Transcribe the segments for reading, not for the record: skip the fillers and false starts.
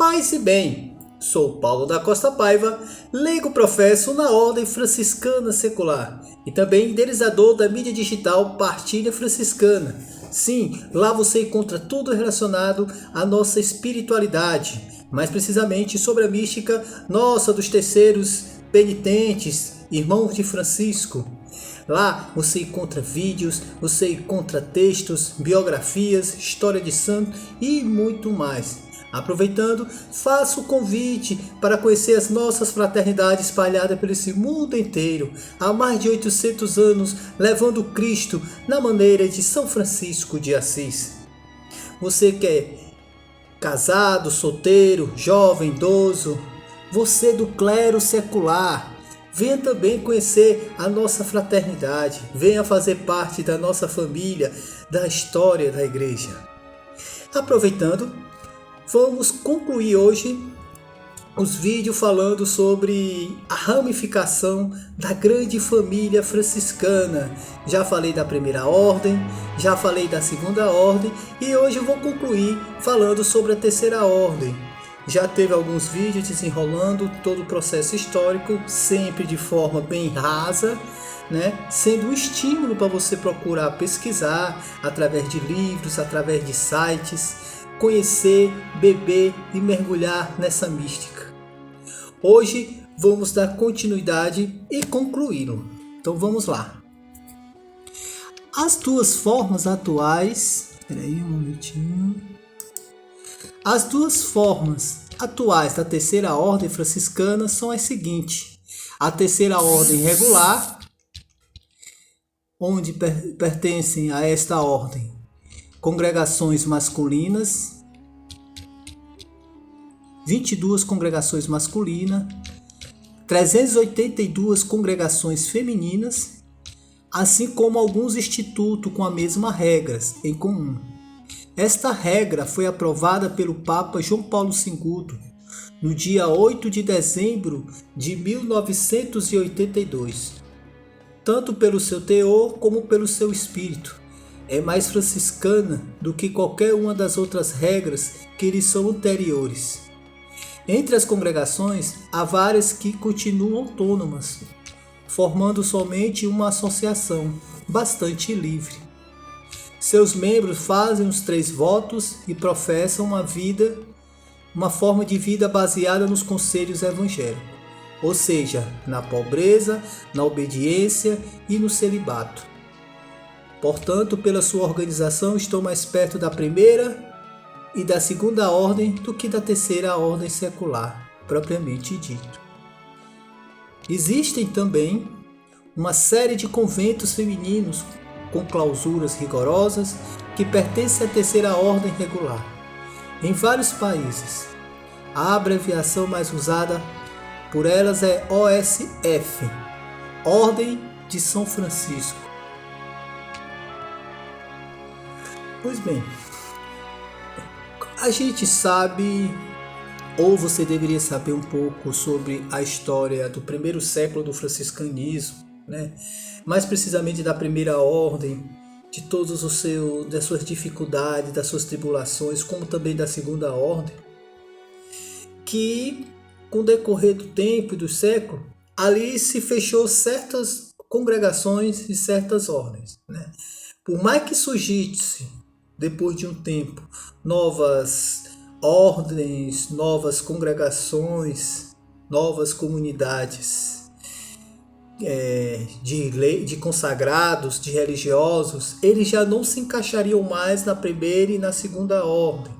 Paz e bem, sou Paulo da Costa Paiva, leigo professo na Ordem Franciscana Secular e também idealizador da mídia digital Partilha Franciscana. Sim, lá você encontra tudo relacionado à nossa espiritualidade, mais precisamente sobre a mística nossa dos terceiros penitentes, irmãos de Francisco. Lá você encontra vídeos, você encontra textos, biografias, história de santo e muito mais. Aproveitando, faço o convite para conhecer as nossas fraternidades espalhadas por esse mundo inteiro, há mais de 800 anos, levando Cristo na maneira de São Francisco de Assis. Você que é casado, solteiro, jovem, idoso, você do clero secular, venha também conhecer a nossa fraternidade, venha fazer parte da nossa família, da história da igreja. Aproveitando, vamos concluir hoje os vídeos falando sobre a ramificação da grande família franciscana. Já falei da primeira ordem, já falei da segunda ordem e hoje eu vou concluir falando sobre a terceira ordem. Já teve alguns vídeos desenrolando todo o processo histórico, sempre de forma bem rasa, sendo um estímulo para você procurar pesquisar através de livros, através de sites, conhecer, beber e mergulhar nessa mística. Hoje vamos dar continuidade e concluí-lo. Então vamos lá. As duas formas atuais... As duas formas atuais da terceira ordem franciscana são as seguintes. A terceira ordem regular, onde pertencem a esta ordem congregações masculinas, 22 congregações masculinas, 382 congregações femininas, assim como alguns institutos com a mesma regra em comum. Esta regra foi aprovada pelo Papa João Paulo II no dia 8 de dezembro de 1982, tanto pelo seu teor como pelo seu espírito. É mais franciscana do que qualquer uma das outras regras que lhe são anteriores. Entre as congregações, há várias que continuam autônomas, formando somente uma associação, bastante livre. Seus membros fazem os 3 votos e professam uma forma de vida baseada nos conselhos evangélicos, ou seja, na pobreza, na obediência e no celibato. Portanto, pela sua organização, estão mais perto da primeira e da segunda ordem do que da terceira ordem secular, propriamente dito. Existem também uma série de conventos femininos com clausuras rigorosas que pertencem à terceira ordem regular. Em vários países, a abreviação mais usada por elas é OSF, Ordem de São Francisco. Pois bem, a gente sabe, ou você deveria saber um pouco sobre a história do primeiro século do franciscanismo, mais precisamente da primeira ordem, de todas das suas dificuldades, das suas tribulações, como também da segunda ordem, que com o decorrer do tempo e do século, ali se fechou certas congregações e certas ordens. Por mais que surgisse, depois de um tempo, novas ordens, novas congregações, novas comunidades de consagrados, de religiosos, eles já não se encaixariam mais na primeira e na segunda ordem.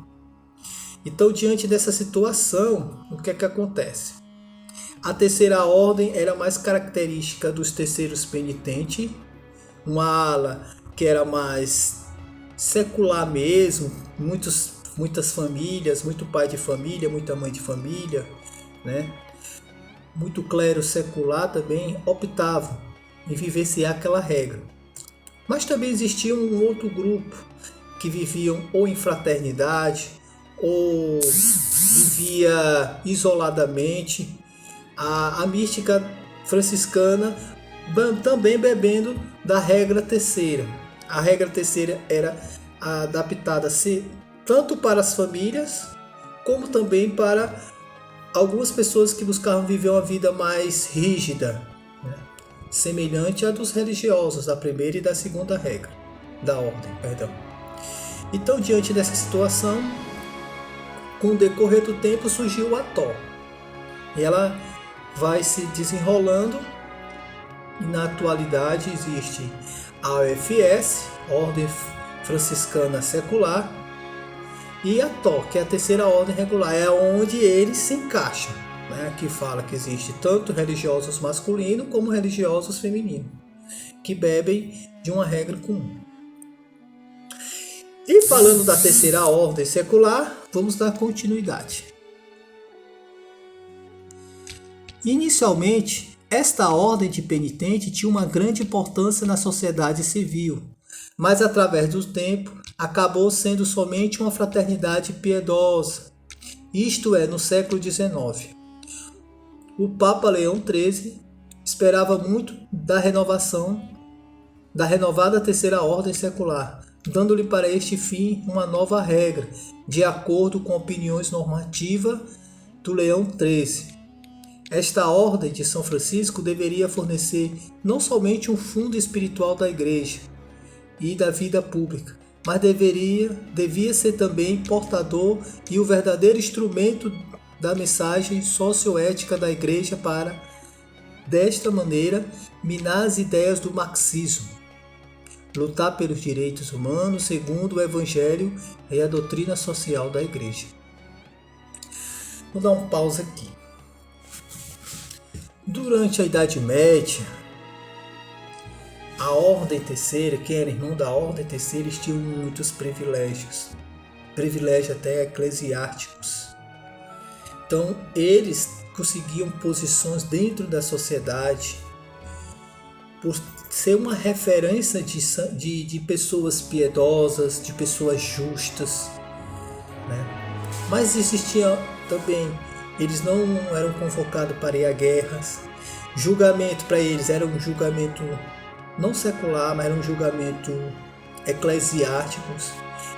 Então, diante dessa situação, o que é que acontece? A terceira ordem era mais característica dos terceiros penitentes, uma ala que era mais secular mesmo, muitas famílias, muito pai de família, muita mãe de família, muito clero secular também optavam em vivenciar aquela regra. Mas também existia um outro grupo que viviam ou em fraternidade ou vivia isoladamente. A mística franciscana também bebendo da regra terceira. A regra terceira era adaptada tanto para as famílias como também para algumas pessoas que buscavam viver uma vida mais rígida, né? Semelhante à dos religiosos, da primeira e da segunda regra, da ordem, perdão. Então, diante dessa situação, com o decorrer do tempo surgiu a TO. E ela vai se desenrolando e na atualidade existe a OFS, Ordem Franciscana Secular, e a TO, que é a terceira ordem regular, é onde eles se encaixam, né? Que fala que existe tanto religiosos masculinos como religiosos femininos, que bebem de uma regra comum. E falando da terceira ordem secular, vamos dar continuidade. Inicialmente, esta ordem de penitente tinha uma grande importância na sociedade civil, mas através do tempo acabou sendo somente uma fraternidade piedosa, isto é, no século XIX. O Papa Leão XIII esperava muito da renovada terceira ordem secular, dando-lhe para este fim uma nova regra, de acordo com opiniões normativas do Leão XIII. Esta ordem de São Francisco deveria fornecer não somente um fundo espiritual da Igreja e da vida pública, mas devia ser também portador e o verdadeiro instrumento da mensagem socioética da Igreja para, desta maneira, minar as ideias do marxismo, lutar pelos direitos humanos segundo o Evangelho e a doutrina social da Igreja. Vou dar um pausa aqui. Durante a Idade Média, a Ordem Terceira, quem era irmão da Ordem Terceira, eles tinham muitos privilégios até eclesiásticos. Então, eles conseguiam posições dentro da sociedade por ser uma referência de pessoas piedosas, de pessoas justas, né? Mas existia também, eles não eram convocados para ir a guerras. Julgamento para eles era um julgamento não secular, mas era um julgamento eclesiástico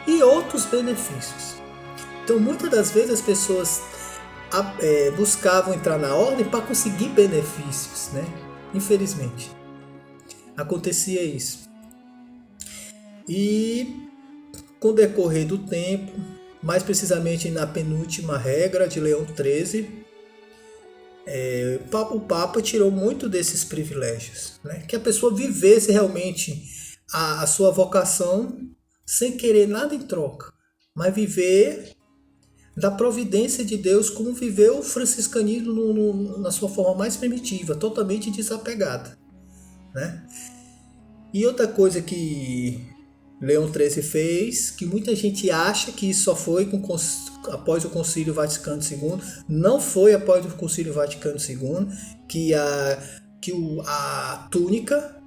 e outros benefícios. Então, muitas das vezes as pessoas buscavam entrar na ordem para conseguir benefícios, né? Infelizmente, acontecia isso. E com o decorrer do tempo, mais precisamente na penúltima regra de Leão XIII, o Papa tirou muito desses privilégios, né? Que a pessoa vivesse realmente a sua vocação sem querer nada em troca, mas viver da providência de Deus como viveu o franciscanismo na sua forma mais primitiva, totalmente desapegada, né? E outra coisa que Leão XIII fez, que muita gente acha que isso só foi após o Concílio Vaticano II, não foi após o Concílio Vaticano II que a túnica,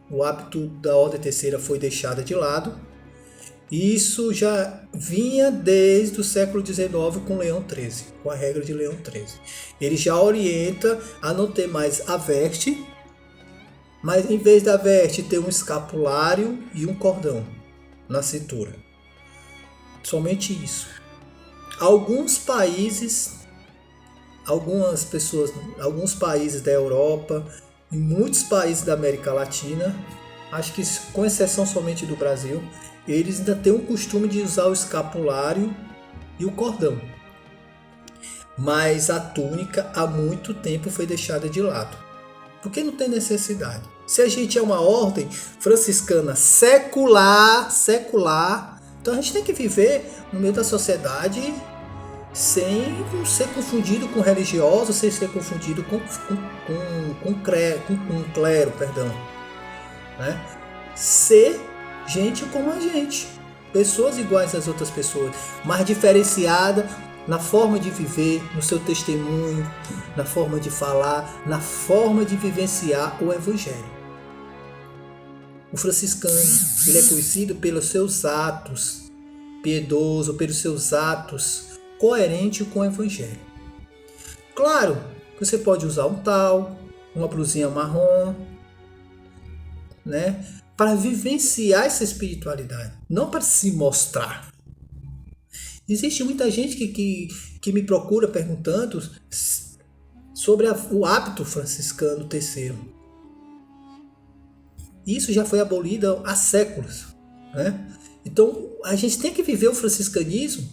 o hábito da Ordem Terceira foi deixada de lado. Isso já vinha desde o século XIX com Leão XIII, com a regra de Leão XIII. Ele já orienta a não ter mais a veste, mas em vez da veste ter um escapulário e um cordão na cintura. Somente isso. Alguns países da Europa e muitos países da América Latina, acho que com exceção somente do Brasil, eles ainda têm o costume de usar o escapulário e o cordão. Mas a túnica há muito tempo foi deixada de lado, porque não tem necessidade. Se a gente é uma ordem franciscana secular, então a gente tem que viver no meio da sociedade sem ser confundido com religioso, sem ser confundido com clero, né? Ser gente como a gente, pessoas iguais às outras pessoas, mas diferenciada na forma de viver, no seu testemunho, na forma de falar, na forma de vivenciar o Evangelho. O franciscano, ele é conhecido pelos seus atos piedosos, pelos seus atos coerentes com o Evangelho. Claro que você pode usar um tal, uma blusinha marrom, né, para vivenciar essa espiritualidade, não para se mostrar. Existe muita gente que me procura perguntando sobre o hábito franciscano terceiro. Isso já foi abolido há séculos, né? Então, a gente tem que viver o franciscanismo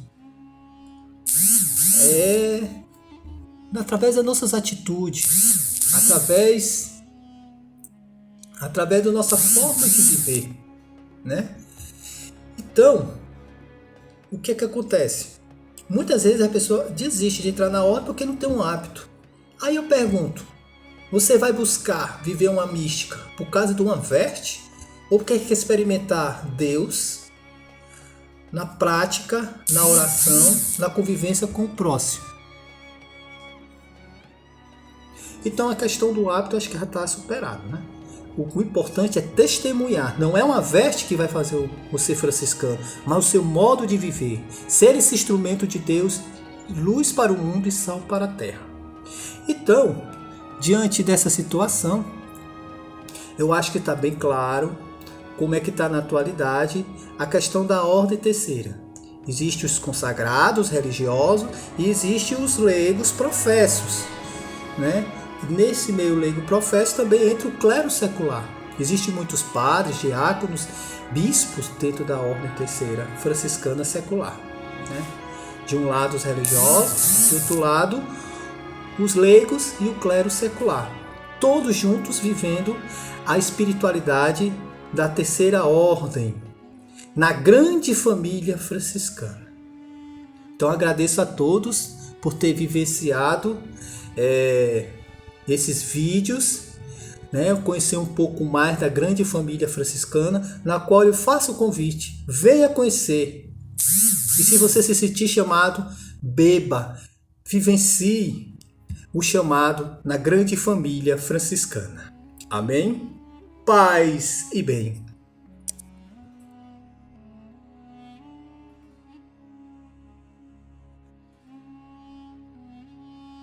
através das nossas atitudes, através da nossa forma de viver, né? Então, o que é que acontece? Muitas vezes a pessoa desiste de entrar na ordem porque não tem um hábito. Aí eu pergunto, você vai buscar viver uma mística por causa de uma veste? Ou porque quer experimentar Deus na prática, na oração, na convivência com o próximo? Então a questão do hábito acho que já está superada, né? O importante é testemunhar. Não é uma veste que vai fazer você franciscano, mas o seu modo de viver. Ser esse instrumento de Deus, luz para o mundo e sal para a terra. Então, diante dessa situação, eu acho que está bem claro como é que está na atualidade a questão da ordem terceira. Existem os consagrados religiosos e existem os leigos professos, né? Nesse meio leigo professo também entra o clero secular. Existem muitos padres, diáconos, bispos dentro da ordem terceira franciscana secular, né? De um lado os religiosos, do outro lado os leigos e o clero secular. Todos juntos vivendo a espiritualidade da terceira ordem, na grande família franciscana. Então agradeço a todos por ter vivenciado esses vídeos, né? Conhecer um pouco mais da grande família franciscana, na qual eu faço o convite, venha conhecer. E se você se sentir chamado, beba, vivencie o chamado na grande família franciscana. Amém? Paz e bem.